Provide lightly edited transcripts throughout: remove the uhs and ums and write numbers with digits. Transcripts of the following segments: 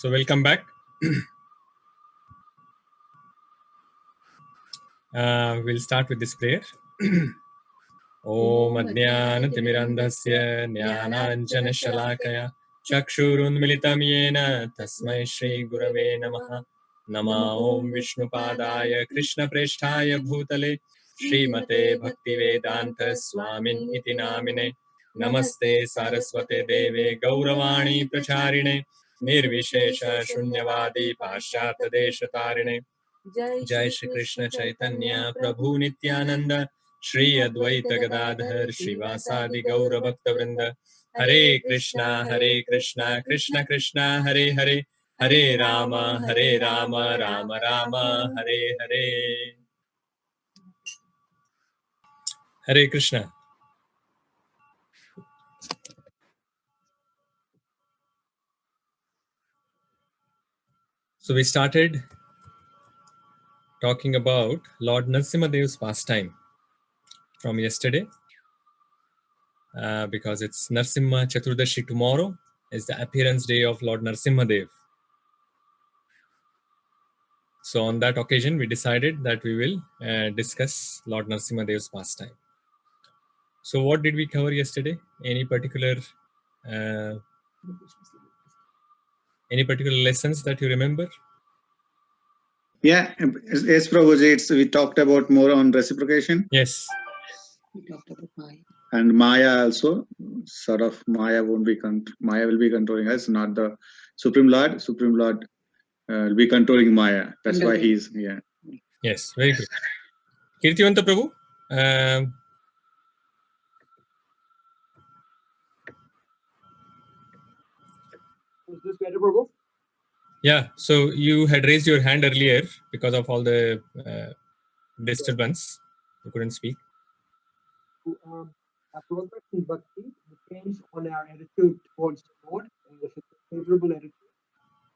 So welcome back. We'll start with this prayer. Om Adnyanatimirandhasya Jnananjana Chakshurunmilitam Yena Tasmai Shri Gurave Namaha. Nama Om Vishnupadaya Krishna Presthaya Bhutale Srimate Bhaktivedanta Swamin Iti Namine. Namaste Saraswate Deve Gauravani Pracharine Nirvishesha Shunyavadi Pashyata Deshatarine. Jai Shri Krishna Chaitanya Prabhu Nityananda Shri Advaita Gadadhar Shivasadi Gaura Bhakta Vrinda. Hare Krishna Krishna Krishna Hare Hare Hare Rama Rama Rama Hare Hare. Hare Krishna. So we started talking about Lord Narasimhadev's pastime from yesterday. Because it's Narasimha Chaturdashi tomorrow is the appearance day of Lord Narasimhadev. So on that occasion, we decided that we will discuss Lord Narasimhadev's pastime. So what did we cover yesterday? Any particular lessons that you remember? Yeah, yes, Prabhuji, we talked about more on reciprocation. Yes. We talked about Maya. And Maya also, sort of Maya will be controlling us, not the Supreme Lord. Supreme Lord will be controlling Maya. That's why he's, yeah. Yes, very good. Kirtivanta Prabhu? Is this better, Prabhu? Yeah, so you had raised your hand earlier because of all the disturbance. You couldn't speak. Our progress in bhakti depends on our attitude towards the Lord. And if it's a favorable attitude,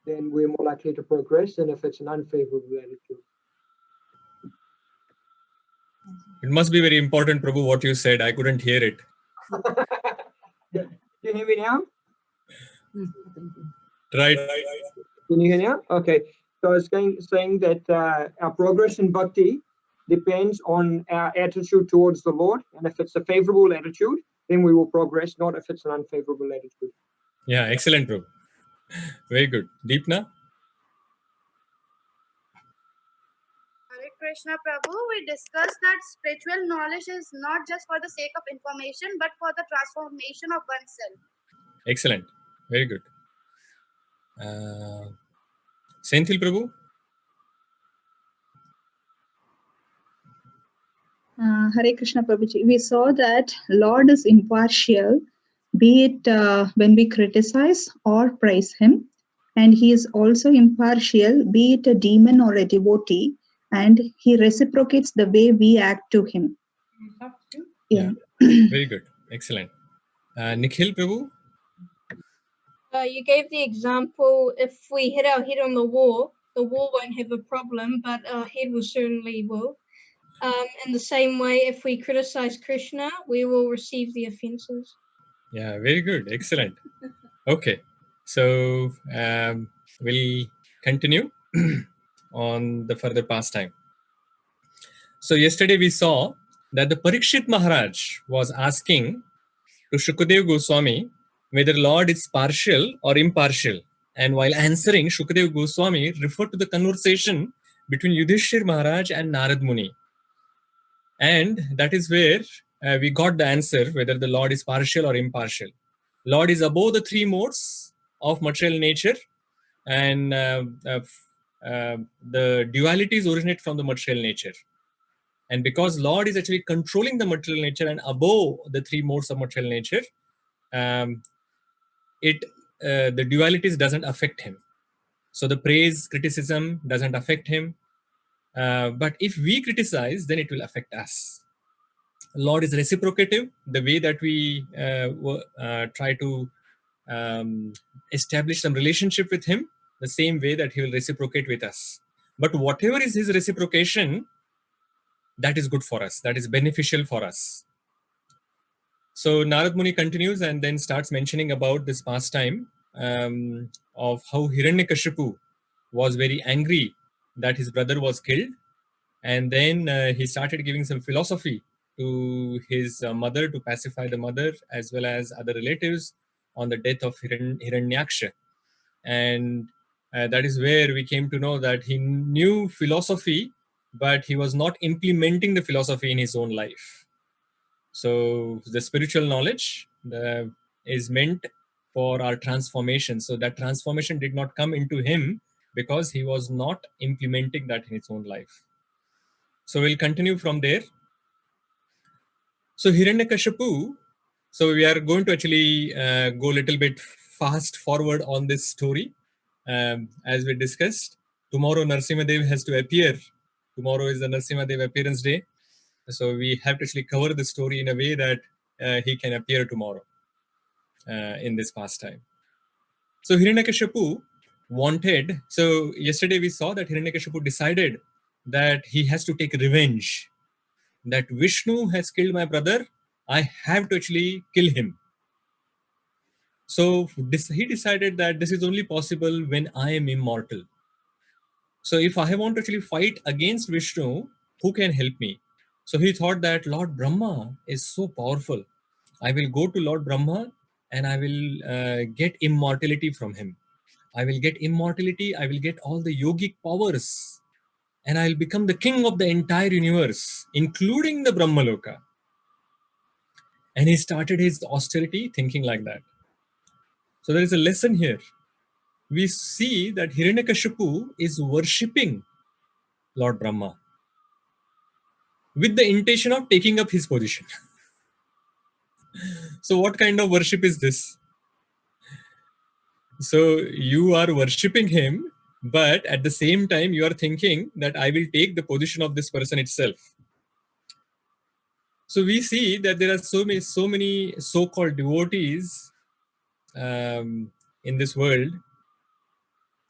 then we're more likely to progress than if it's an unfavorable attitude. It must be very important, Prabhu, what you said. I couldn't hear it. Can you hear me now? Right. Can you hear now? Okay. So I was saying that our progress in bhakti depends on our attitude towards the Lord. And if it's a favorable attitude, then we will progress, not if it's an unfavorable attitude. Yeah, excellent, Prabhu. Very good. Deepna? Hare Krishna Prabhu, we discussed that spiritual knowledge is not just for the sake of information, but for the transformation of oneself. Excellent. Very good. Senthil Prabhu? Hare Krishna Prabhuji. We saw that Lord is impartial, be it when we criticize or praise him. And he is also impartial, be it a demon or a devotee, and he reciprocates the way we act to him. Yeah. Very good. Excellent. Nikhil Prabhu? You gave the example, if we hit our head on the wall won't have a problem, but our head will certainly will. In the same way, if we criticize Krishna, we will receive the offenses. Yeah, very good. Excellent. Okay. So we'll continue on the further pastime. So yesterday we saw that the Parikshit Maharaj was asking to Shukadev Goswami whether Lord is partial or impartial. And while answering, Shukadev Goswami referred to the conversation between Yudhishthir Maharaj and Narad Muni. And that is where we got the answer whether the Lord is partial or impartial. Lord is above the three modes of material nature, and the dualities originate from the material nature. And because Lord is actually controlling the material nature and above the three modes of material nature, the dualities doesn't affect him. So the praise, criticism doesn't affect him. But if we criticize, then it will affect us. Lord is reciprocative, the way that we try to establish some relationship with him, the same way that he will reciprocate with us. But whatever is his reciprocation, that is good for us, that is beneficial for us. So Narad Muni continues and then starts mentioning about this pastime of how Hiranyakashipu was very angry that his brother was killed, and then he started giving some philosophy to his mother to pacify the mother as well as other relatives on the death of Hiranyaksha. And that is where we came to know that he knew philosophy, but he was not implementing the philosophy in his own life. So the spiritual knowledge is meant for our transformation. So that transformation did not come into him because he was not implementing that in his own life. So we'll continue from there. So Hiranyakashipu, so we are going to actually go a little bit fast forward on this story. As we discussed, tomorrow Narsimadev has to appear. Tomorrow is the Narsimadev appearance day. So we have to actually cover the story in a way that he can appear tomorrow in this pastime. So Hiranyakashipu wanted, so yesterday we saw that Hiranyakashipu decided that he has to take revenge. That Vishnu has killed my brother, I have to actually kill him. So he decided that this is only possible when I am immortal. So if I want to actually fight against Vishnu, who can help me? So he thought that Lord Brahma is so powerful. I will go to Lord Brahma and I will get immortality from him. I will get immortality, I will get all the yogic powers, and I'll become the king of the entire universe, including the Brahmaloka. And he started his austerity thinking like that. So there is a lesson here. We see that Hiranyakashipu is worshipping Lord Brahma with the intention of taking up his position. So what kind of worship is this? So you are worshipping him, but at the same time you are thinking that I will take the position of this person itself. So we see that there are so many so-called devotees in this world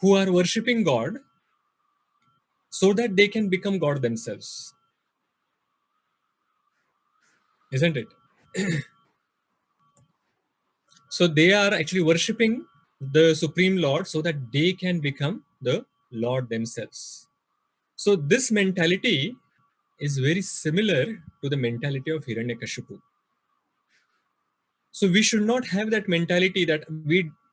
who are worshipping God so that they can become God themselves. Isn't it? So they are actually worshipping the Supreme Lord so that they can become the Lord themselves. So this mentality is very similar to the mentality of Hiranyakashipu. So we should not have that mentality that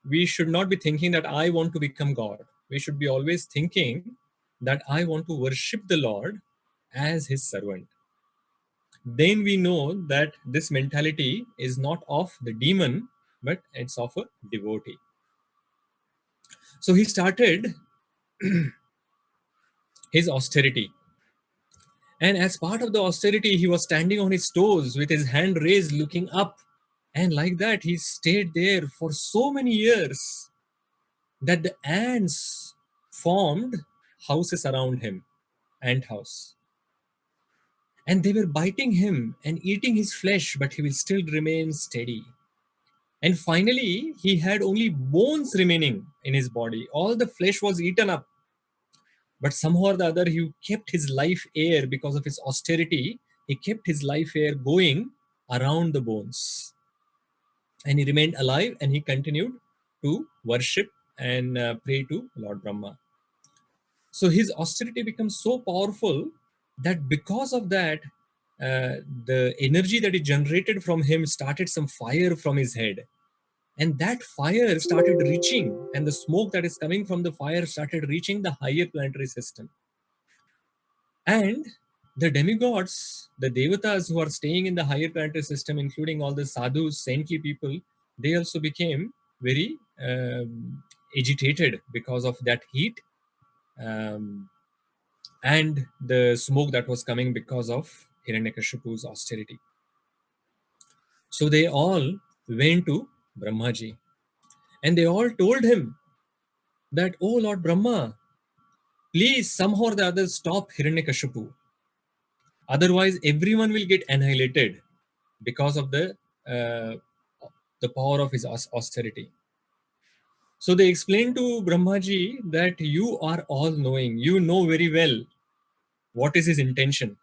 we should not be thinking that I want to become God. We should be always thinking that I want to worship the Lord as his servant. Then we know that this mentality is not of the demon, but it's of a devotee. So he started his austerity. And as part of the austerity, he was standing on his toes with his hand raised, looking up. And like that, he stayed there for so many years that the ants formed houses around him, ant house. And they were biting him and eating his flesh, but he will still remain steady. And finally, he had only bones remaining in his body. All the flesh was eaten up. But somehow or the other, he kept his life air because of his austerity. He kept his life air going around the bones. And he remained alive and he continued to worship and pray to Lord Brahma. So his austerity becomes so powerful that because of that, the energy that he generated from him started some fire from his head. And that fire started reaching, and the smoke that is coming from the fire started reaching the higher planetary system. And the demigods, the devatas who are staying in the higher planetary system, including all the sadhus, saintly people, they also became very agitated because of that heat and the smoke that was coming because of Hiranyakashipu's austerity. So they all went to Brahmaji and they all told him that, oh Lord Brahma, please somehow or the other stop Hiranyakashipu. Otherwise, everyone will get annihilated because of the power of his austerity. So they explained to Brahmaji that you are all knowing. You know very well what is his intention.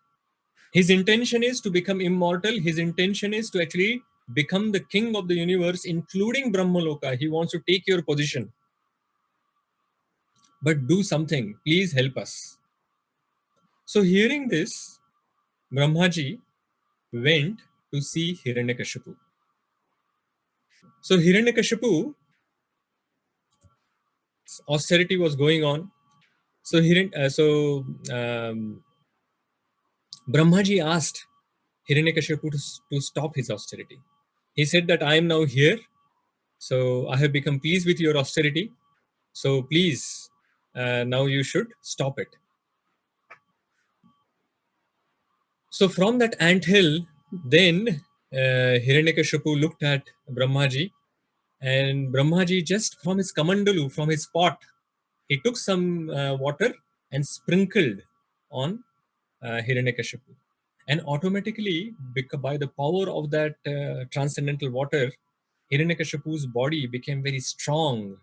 His intention is to become immortal. His intention is to actually become the king of the universe, including Brahmaloka. He wants to take your position. But do something. Please help us. So hearing this, Brahmaji went to see Hiranyakashipu. So Hiranyakashipu, austerity was going on. So Brahmaji asked Hiranyakashipu to stop his austerity. He said that I am now here, so I have become pleased with your austerity. So please, now you should stop it. So from that anthill, then Hiranyakashipu looked at Brahmaji, and Brahmaji just from his kamandalu, from his pot, he took some water and sprinkled on Hiranyakashipu. And automatically, by the power of that transcendental water, Hiranyakashipu's body became very strong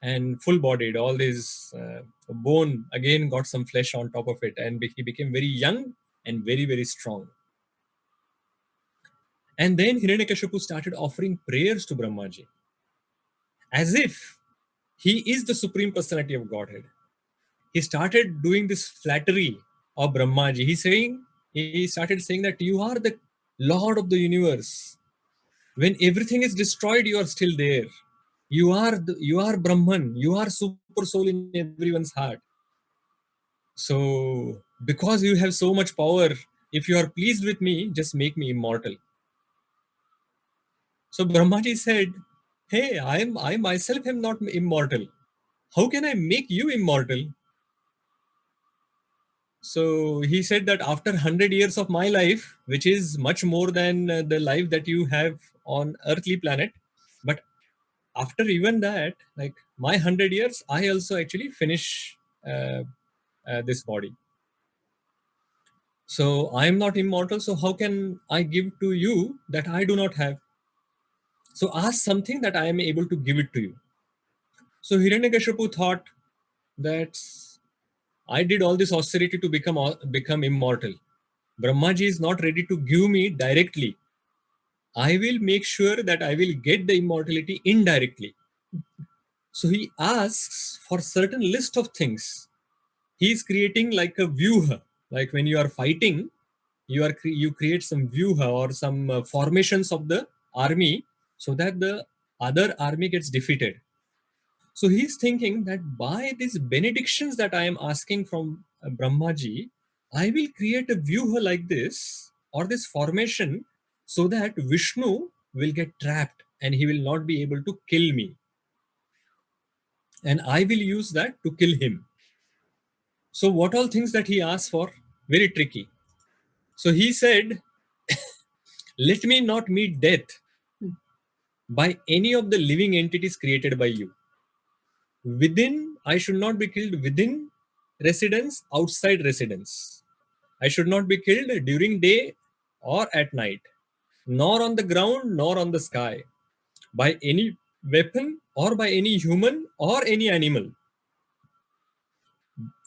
and full-bodied. All this bone again got some flesh on top of it, and he became very young and very, very strong. And then Hiranyakashipu started offering prayers to Brahmaji, as if he is the Supreme Personality of Godhead. He started doing this flattery of Brahmaji. He started saying that you are the Lord of the universe. When everything is destroyed, you are still there. You are Brahman. You are super soul in everyone's heart. So because you have so much power, if you are pleased with me, just make me immortal. So Brahmaji said, hey, I myself am not immortal. How can I make you immortal? So he said that after 100 years of my life, which is much more than the life that you have on earthly planet, but after even that, like my 100 years, I also actually finish this body. So I am not immortal. So how can I give to you that I do not have? So ask something that I am able to give it to you. So Hiranyakashipu thought that I did all this austerity to become immortal. Brahmaji is not ready to give me directly. I will make sure that I will get the immortality indirectly. So he asks for certain list of things. He is creating like a vyuha. Like when you are fighting, you create some vyuha or some formations of the army so that the other army gets defeated. So he's thinking that by these benedictions that I am asking from Brahmaji, I will create a vyuha like this or this formation so that Vishnu will get trapped and he will not be able to kill me. And I will use that to kill him. So what all things that he asked for? Very tricky. So he said, let me not meet death by any of the living entities created by you. Within, I should not be killed within residence, outside residence. I should not be killed during day or at night, nor on the ground, nor on the sky, by any weapon or by any human or any animal.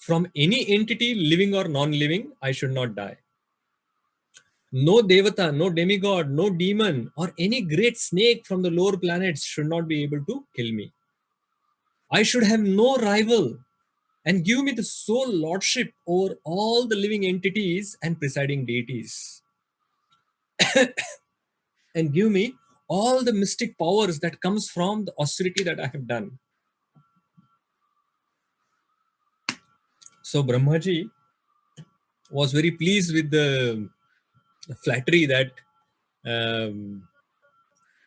From any entity, living or non-living, I should not die. No devata, no demigod, no demon, or any great snake from the lower planets should not be able to kill me. I should have no rival and give me the sole lordship over all the living entities and presiding deities. And give me all the mystic powers that comes from the austerity that I have done. So Brahmaji was very pleased with the flattery that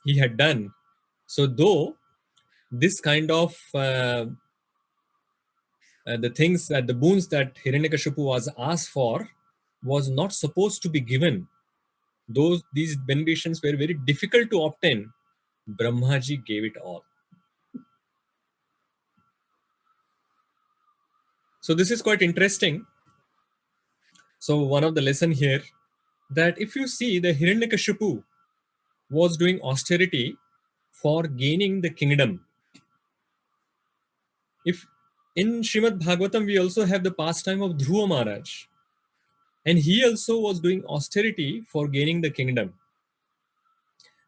he had done. So though this kind of the things that the boons that Hiranyakashipu was asked for was not supposed to be given. These benedictions were very difficult to obtain. Brahmaji gave it all. So this is quite interesting. So one of the lesson here that if you see the Hiranyakashipu was doing austerity for gaining the kingdom. If in Srimad Bhagavatam we also have the pastime of Dhruva Maharaj, and he also was doing austerity for gaining the kingdom.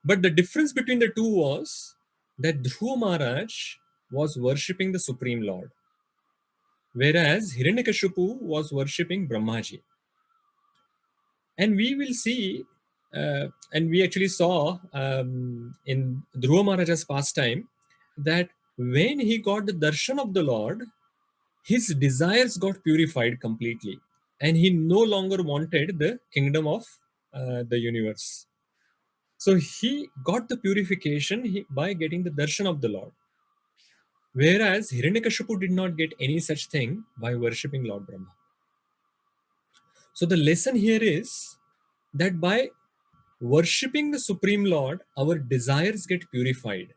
But the difference between the two was that Dhruva Maharaj was worshipping the Supreme Lord, whereas Hiranyakashipu was worshipping Brahmaji. And we will see, and we actually saw in Dhruva Maharaja's pastime, that when he got the darshan of the Lord, his desires got purified completely, and he no longer wanted the kingdom of the universe. So he got the purification by getting the darshan of the Lord, whereas Hiranyakashipu did not get any such thing by worshipping Lord Brahma. So the lesson here is that by worshipping the Supreme Lord, our desires get purified.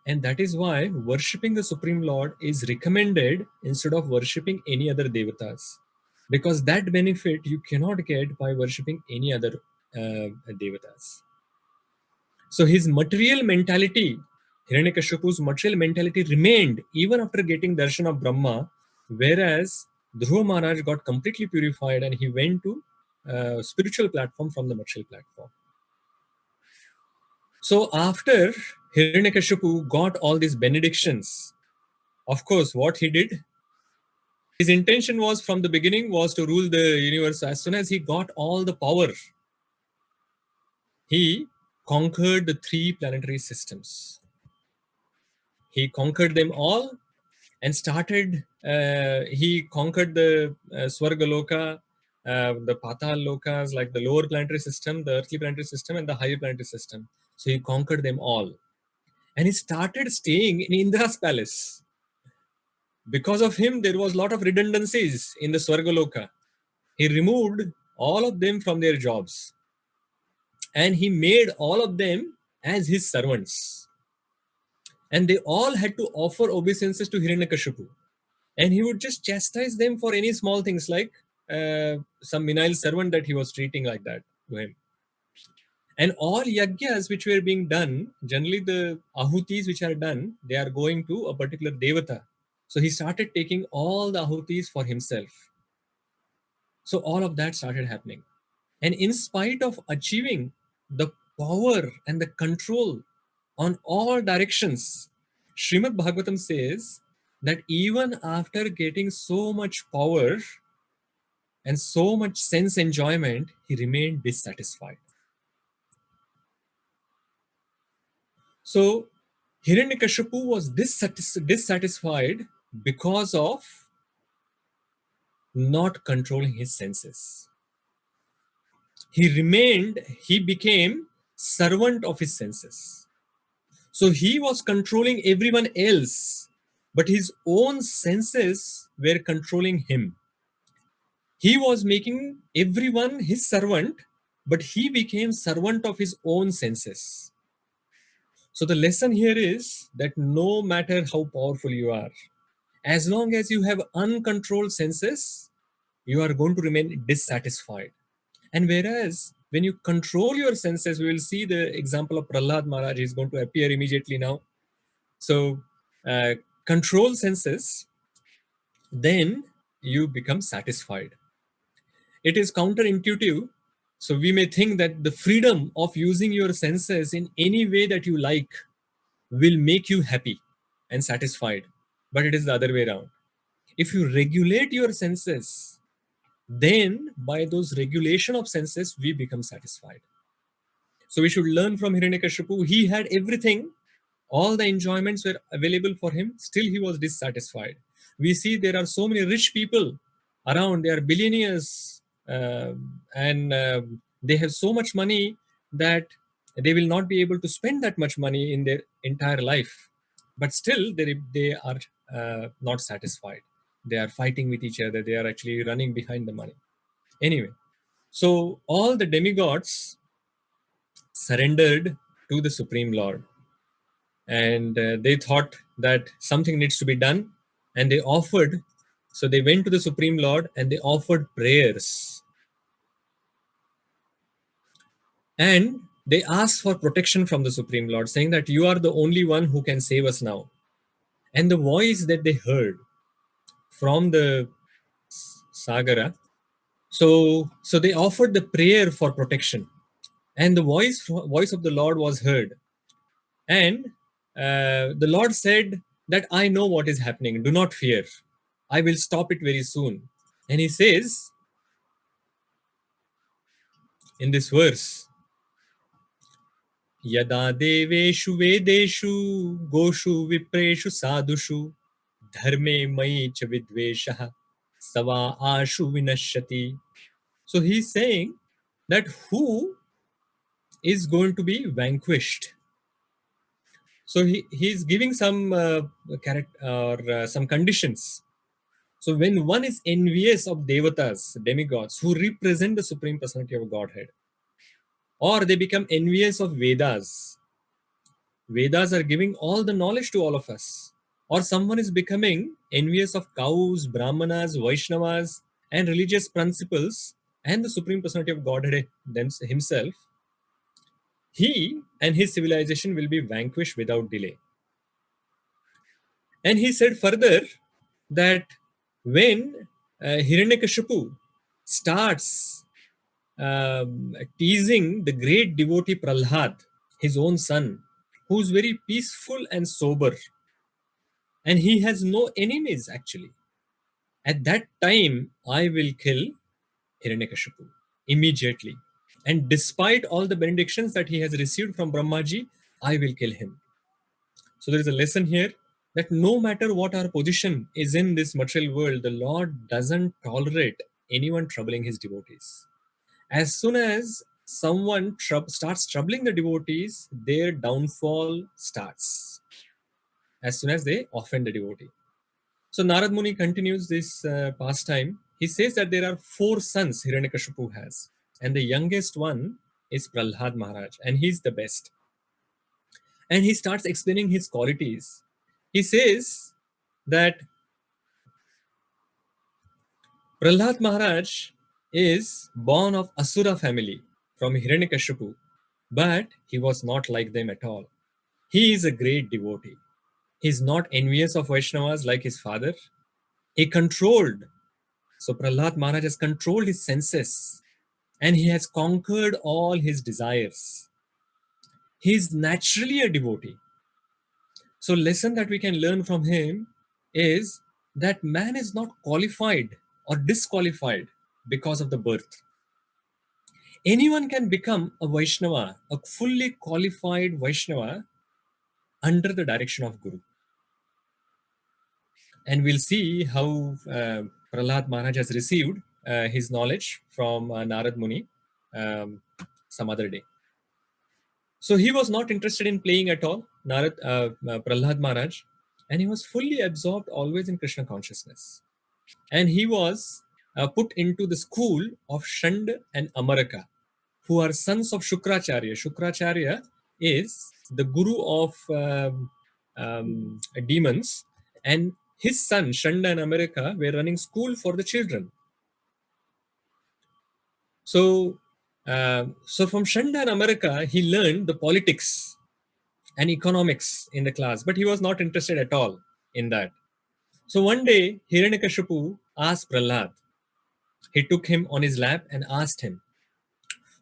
And that is why worshipping the Supreme Lord is recommended instead of worshipping any other devatas. Because that benefit you cannot get by worshipping any other devatas. So his material mentality, Hiranyakashipu's material mentality remained even after getting darshan of Brahma, whereas Dhruva Maharaj got completely purified and he went to spiritual platform from the material platform. So after Hiranyakashipu got all these benedictions, of course, what he did, his intention was from the beginning was to rule the universe. As soon as he got all the power, he conquered the 3 planetary systems. He conquered them all and started, he conquered the Swargaloka, the Patal Lokas, like the lower planetary system, the earthly planetary system, and the higher planetary system. So he conquered them all. And he started staying in Indra's palace. Because of him, there was a lot of redundancies in the Swargaloka. He removed all of them from their jobs. And he made all of them as his servants. And they all had to offer obeisances to Hiranyakashipu. And he would just chastise them for any small things, like some menial servant that he was treating like that to him. And all yagyas which were being done, generally the ahutis which are done, they are going to a particular devata. So he started taking all the ahutis for himself. So all of that started happening. And in spite of achieving the power and the control on all directions, Srimad Bhagavatam says that even after getting so much power and so much sense enjoyment, he remained dissatisfied. So Hiranyakashipu was dissatisfied because of not controlling his senses. He became servant of his senses. So he was controlling everyone else, but his own senses were controlling him. He was making everyone his servant, but he became servant of his own senses. So the lesson here is that no matter how powerful you are, as long as you have uncontrolled senses, you are going to remain dissatisfied. And whereas when you control your senses, we will see the example of Prahlad Maharaj is going to appear immediately now. So control senses, then you become satisfied. It is counterintuitive. So we may think that the freedom of using your senses in any way that you like will make you happy and satisfied. But it is the other way around. If you regulate your senses, then by those regulation of senses, we become satisfied. So we should learn from Hiranyakashipu. He had everything. All the enjoyments were available for him. Still, he was dissatisfied. We see there are so many rich people around. They are billionaires and they have so much money that they will not be able to spend that much money in their entire life. But still, they are not satisfied. They are fighting with each other. They are actually running behind the money. Anyway, so all the demigods surrendered to the Supreme Lord. And they thought that something needs to be done. And they offered, so they went to the Supreme Lord and they offered prayers. And they asked for protection from the Supreme Lord, saying that you are the only one who can save us now. And the voice that they heard from the Sagara, so they offered the prayer for protection. And the voice of the Lord was heard. And the Lord said that I know what is happening. Do not fear. I will stop it very soon. And he says in this verse, Yada deveshu vedeshu goshu vipreshu sadhushu dharme mai cha vidvesha sava ashu vinashyati. So he's saying that who is going to be vanquished. So he's giving some some conditions. So when one is envious of devatas, demigods, who represent the Supreme Personality of Godhead, or they become envious of Vedas, Vedas are giving all the knowledge to all of us, or someone is becoming envious of cows, Brahmanas, Vaishnavas, and religious principles, and the Supreme Personality of Godhead himself, he and his civilization will be vanquished without delay. And he said further that when Hiranyakashipu starts teasing the great devotee Prahlad, his own son, who's very peaceful and sober, and he has no enemies actually, at that time I will kill Hiranyakashipu immediately. And despite all the benedictions that he has received from Brahmaji, I will kill him. So there is a lesson here that no matter what our position is in this material world, the Lord doesn't tolerate anyone troubling his devotees. As soon as someone starts troubling the devotees, their downfall starts. As soon as they offend the devotee. So Narad Muni continues this pastime. He says that there are 4 sons Hiranyakashipu has, and the youngest one is Prahlad Maharaj, and he's the best. And he starts explaining his qualities. He says that Prahlad Maharaj is born of Asura family from Hiranyakashipu, but he was not like them at all. He is a great devotee. He is not envious of Vaishnavas like his father. He controlled. So Prahlad Maharaj has controlled his senses and he has conquered all his desires. He is naturally a devotee. So lesson that we can learn from him is that man is not qualified or disqualified because of the birth. Anyone can become a Vaishnava, a fully qualified Vaishnava under the direction of Guru. And we'll see how Prahlad Maharaj has received his knowledge from Narad Muni some other day. So he was not interested in playing at all, Prahlad Maharaj, and he was fully absorbed always in Krishna consciousness. And he was put into the school of Shanda and Amaraka, who are sons of Shukracharya. Shukracharya is the guru of demons, and his son Shanda and Amaraka were running school for the children. So from Shanda and Amaraka, he learned the politics and economics in the class, but he was not interested at all in that. So one day, Hiranyakashipu asked Prahlad. He took him on his lap and asked him,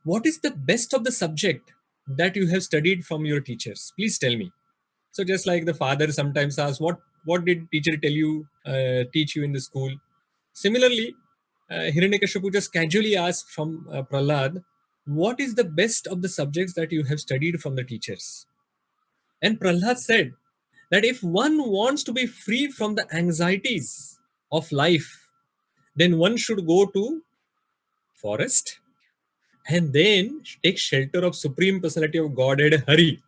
"What is the best of the subject that you have studied from your teachers? Please tell me." So just like the father sometimes asks, "What did teacher tell you, teach you in the school?" Similarly, Hiranyakashipu just casually asked from Prahlad, "What is the best of the subjects that you have studied from the teachers?" And Prahlad said that if one wants to be free from the anxieties of life, then one should go to forest and then take shelter of Supreme Personality of Godhead Hari.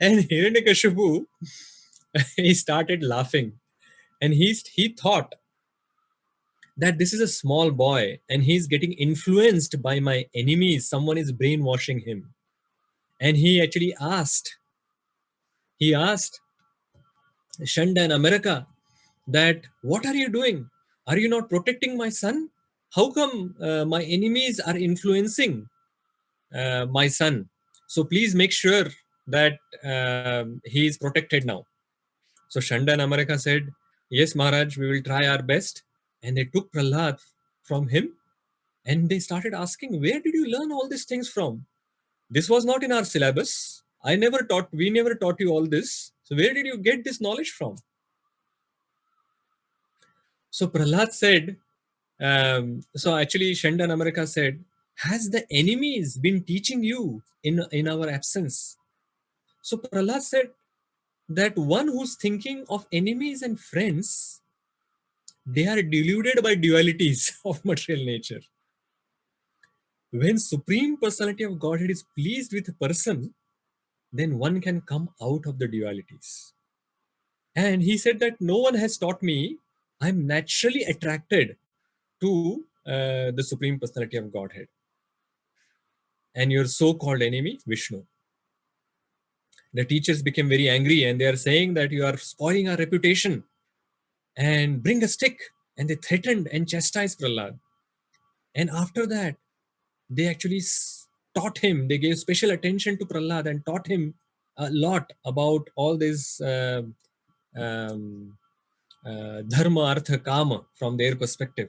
And Hiranyakashipu, he started laughing, and he thought that this is a small boy and he's getting influenced by my enemies. Someone is brainwashing him. And he actually asked Shanda and Amaraka that, "What are you doing? Are you not protecting my son? How come my enemies are influencing my son? So please make sure that he is protected now." So Shanda and Amaraka said, "Yes, Maharaj, we will try our best." And they took Prahlad from him And they started asking, where did you learn all these things from? This was not in our syllabus. We never taught you all this. So where did you get this knowledge from? So Prahlad said, so actually Shandan America said, has the enemies been teaching you in our absence? So Prahlad said that one who's thinking of enemies and friends, they are deluded by dualities of material nature. When Supreme Personality of Godhead is pleased with a person, then one can come out of the dualities. And he said that no one has taught me. I'm naturally attracted to the Supreme Personality of Godhead. And your so-called enemy, Vishnu. The teachers became very angry and they are saying that you are spoiling our reputation and bring a stick. And they threatened and chastised Prahlad. And after that, they actually taught him, they gave special attention to Prahlad and taught him a lot about all this dharma, artha, kama from their perspective.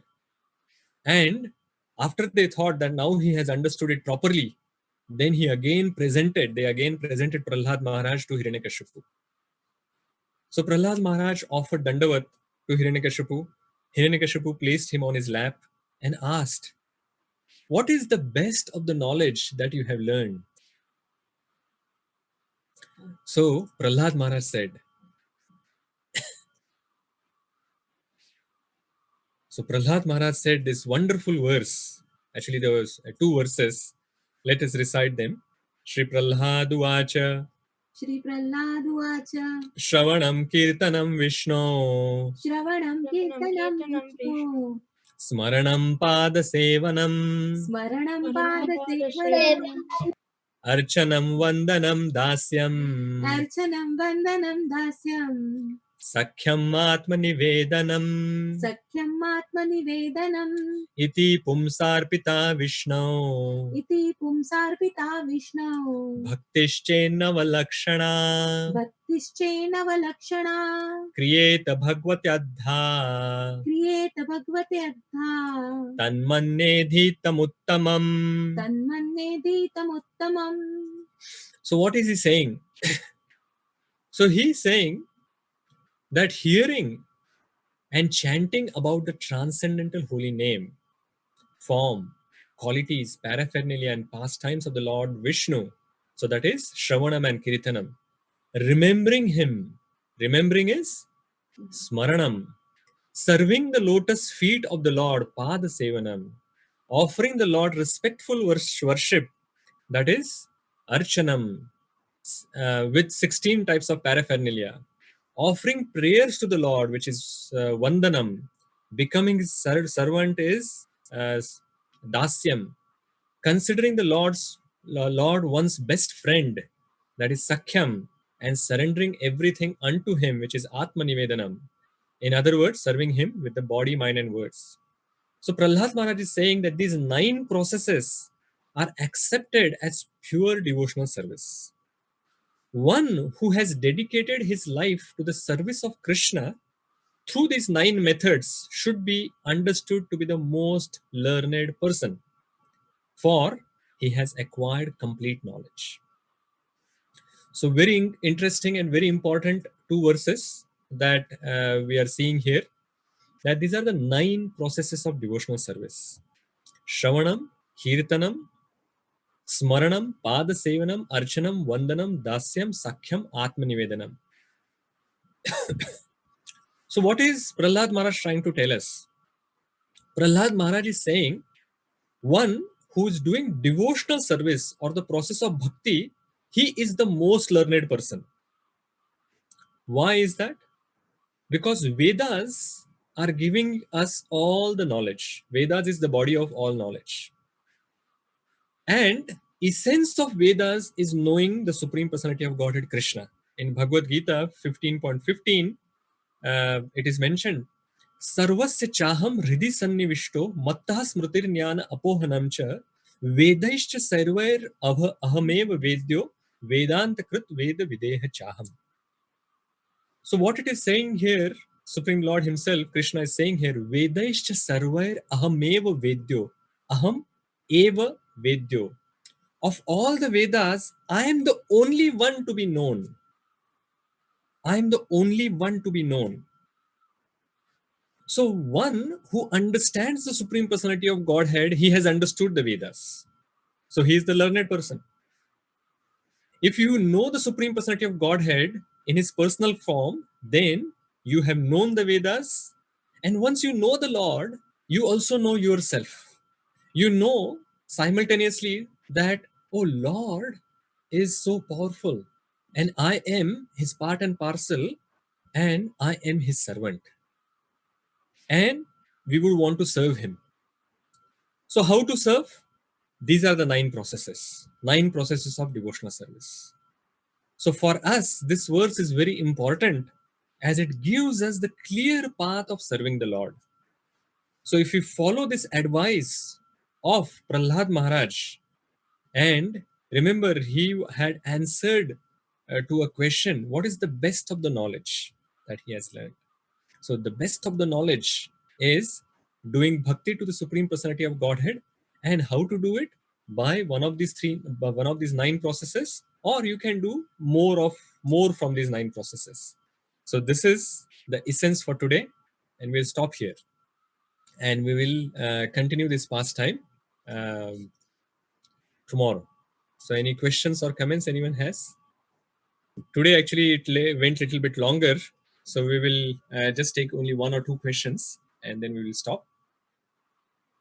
And after they thought that now he has understood it properly, then they again presented Prahlad Maharaj to Hiranyakashipu. So Prahlad Maharaj offered Dandavat to Hiranyakashipu. Hiranyakashipu placed him on his lap and asked, what is the best of the knowledge that you have learned? So Prahlad Maharaj said, this wonderful verse. Actually, there was 2 verses. Let us recite them. Shri Prahlad Uvacha. Shri Prahlad Uvacha. Shravanam Kirtanam Vishno. Shravanam Kirtanam Vishnu. Smaranam Pada Sevanam. Smaranam Pada Sevanam. Archanam Vandanam Dasyam. Archanam Vandanam Dasyam. Sakhyam Atma Nivedanam. Sakhyam Atma Nivedanam. Iti Pumsarpita Vishnu. Iti Pumsarpita Vishnu. Bhaktischena Valakshana. Bhaktischena Valakshana. Kriyeta Bhagavatyadha. Kriyeta Bhagavatyadha. Tanmannedhitamuttamam. Tanmannedhitamuttamam. So what is he saying? So he is saying that hearing and chanting about the transcendental holy name, form, qualities, paraphernalia and pastimes of the Lord Vishnu, so that is Shravanam and Kirtanam, remembering him, remembering is Smaranam, serving the lotus feet of the Lord, Pada Sevanam, offering the Lord respectful worship, that is Archanam, with 16 types of paraphernalia, offering prayers to the Lord, which is Vandanam, becoming his servant is Dasyam, considering the Lord one's best friend, that is Sakhyam, and surrendering everything unto him, which is Atma Nivedanam. In other words, serving him with the body, mind and words. So Prahlad Maharaj is saying that these 9 processes are accepted as pure devotional service. One who has dedicated his life to the service of Krishna through these 9 methods should be understood to be the most learned person, for he has acquired complete knowledge. So very interesting and very important 2 verses that we are seeing here, that these are the 9 processes of devotional service. Shravanam, Kirtanam, Smaranam, Pada Sevanam, Archanam, Vandanam, Dasyam, Sakhyam, Atma Nivedanam. So what is Prahlad Maharaj trying to tell us? Prahlad Maharaj is saying, one who is doing devotional service or the process of bhakti, he is the most learned person. Why is that? Because Vedas are giving us all the knowledge. Vedas is the body of all knowledge. And essence of Vedas is knowing the Supreme Personality of Godhead Krishna. In Bhagavad Gita 15.15, it is mentioned, Sarvasya chaham hridi sannivishto mattah smritir jnana apohanam cha vedaischa sarvair ahamev vedyo vedanta krit veda videha chaham. So what it is saying here, Supreme Lord himself, Krishna is saying here, vedaischa sarvair ahamev vedyo. aham eva vedyo. Of all the Vedas, I am the only one to be known. I am the only one to be known. So one who understands the Supreme Personality of Godhead, he has understood the Vedas. So he is the learned person. If you know the Supreme Personality of Godhead in his personal form, then you have known the Vedas. And once you know the Lord, you also know yourself. You know simultaneously that, oh Lord is so powerful, and I am his part and parcel, and I am his servant. And we would want to serve him. So, how to serve? These are the 9 processes of devotional service. So, for us, this verse is very important as it gives us the clear path of serving the Lord. So, if we follow this advice of Prahlad Maharaj, and remember, he had answered to a question, what is the best of the knowledge that he has learned? So the best of the knowledge is doing bhakti to the Supreme Personality of Godhead. And how to do it? By one of these 9 processes, or you can do more from these 9 processes. So this is the essence for today, and we'll stop here. And we will continue this pastime tomorrow. So any questions or comments anyone has? Today actually it went a little bit longer, so we will just take only 1 or 2 questions and then we will stop.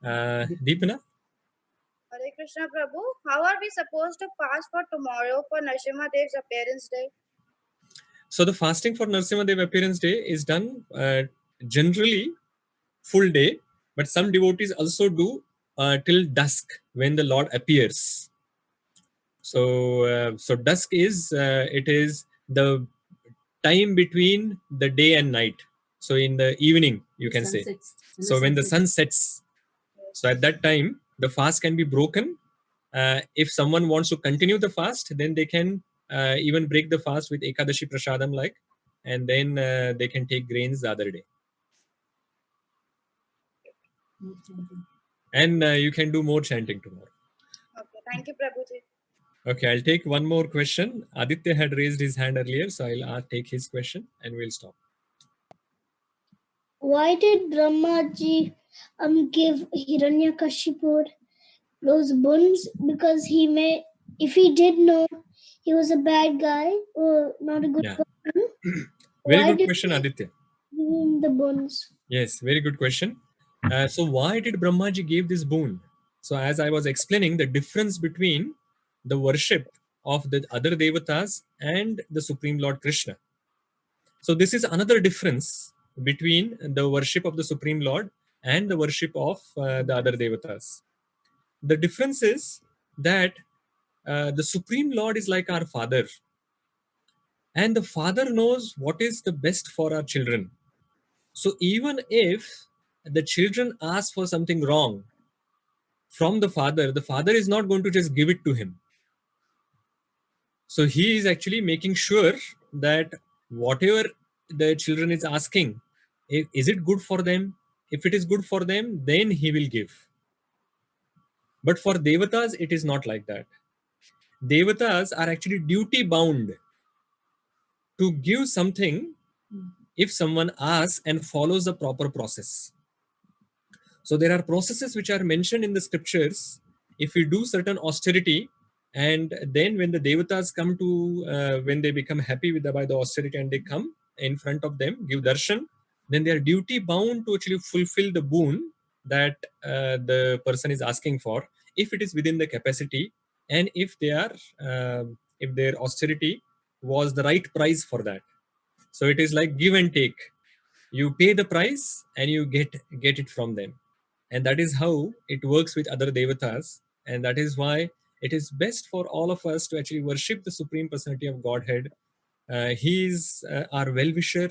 Deepana? Hare Krishna Prabhu, how are we supposed to fast for tomorrow for Narasimha Dev's appearance day? So the fasting for Narasimha Dev appearance day is done generally full day, but some devotees also do till dusk when the Lord appears. So dusk is it is the time between the day and night. So in the evening, you can say. So when the sun sets, so at that time, the fast can be broken. If someone wants to continue the fast, then they can even break the fast with Ekadashi Prasadam like, and then they can take grains the other day. And you can do more chanting tomorrow. Okay, thank you Prabhuji. Okay, I'll take one more question. Aditya had raised his hand earlier, so I'll take his question and we'll stop. Why did Brahmaji give Hiranyakashipu those boons? Because if he did know he was a bad guy or not a good person, Very why good did question, he Aditya. give him the boons? Yes, very good question. So why did Brahmaji give this boon? So as I was explaining, the difference between the worship of the other devatas and the Supreme Lord Krishna. So this is another difference between the worship of the Supreme Lord and the worship of the other devatas. The difference is that the Supreme Lord is like our father, and the father knows what is the best for our children. So even if the children ask for something wrong from the father is not going to just give it to him. So he is actually making sure that whatever the children is asking, is it good for them? If it is good for them, then he will give. But for devatas, it is not like that. Devatas are actually duty bound to give something if someone asks and follows the proper process. So there are processes which are mentioned in the scriptures. If we do certain austerity, and then when the devatas come to, when they become happy by the austerity and they come in front of them, give darshan, then they are duty bound to actually fulfill the boon that the person is asking for, if it is within the capacity, and if they are, if their austerity was the right price for that. So it is like give and take. You pay the price and you get it from them. And that is how it works with other devatas. And that is why it is best for all of us to actually worship the Supreme Personality of Godhead. He is our well-wisher.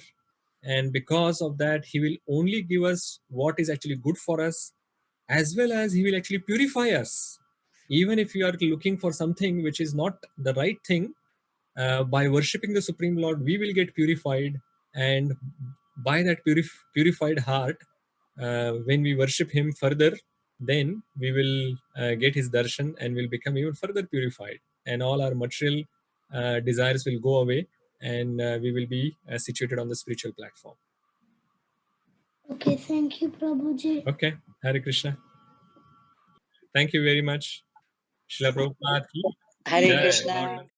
And because of that, he will only give us what is actually good for us, as well as he will actually purify us. Even if you are looking for something which is not the right thing, by worshipping the Supreme Lord, we will get purified. And by that purified heart, when we worship him further, then we will get his darshan and will become even further purified, and all our material desires will go away, and we will be situated on the spiritual platform. Okay, thank you, Prabhuji. Okay, Hare Krishna. Thank you very much. Srila Prabhupada ki Hare jai. Krishna. Lord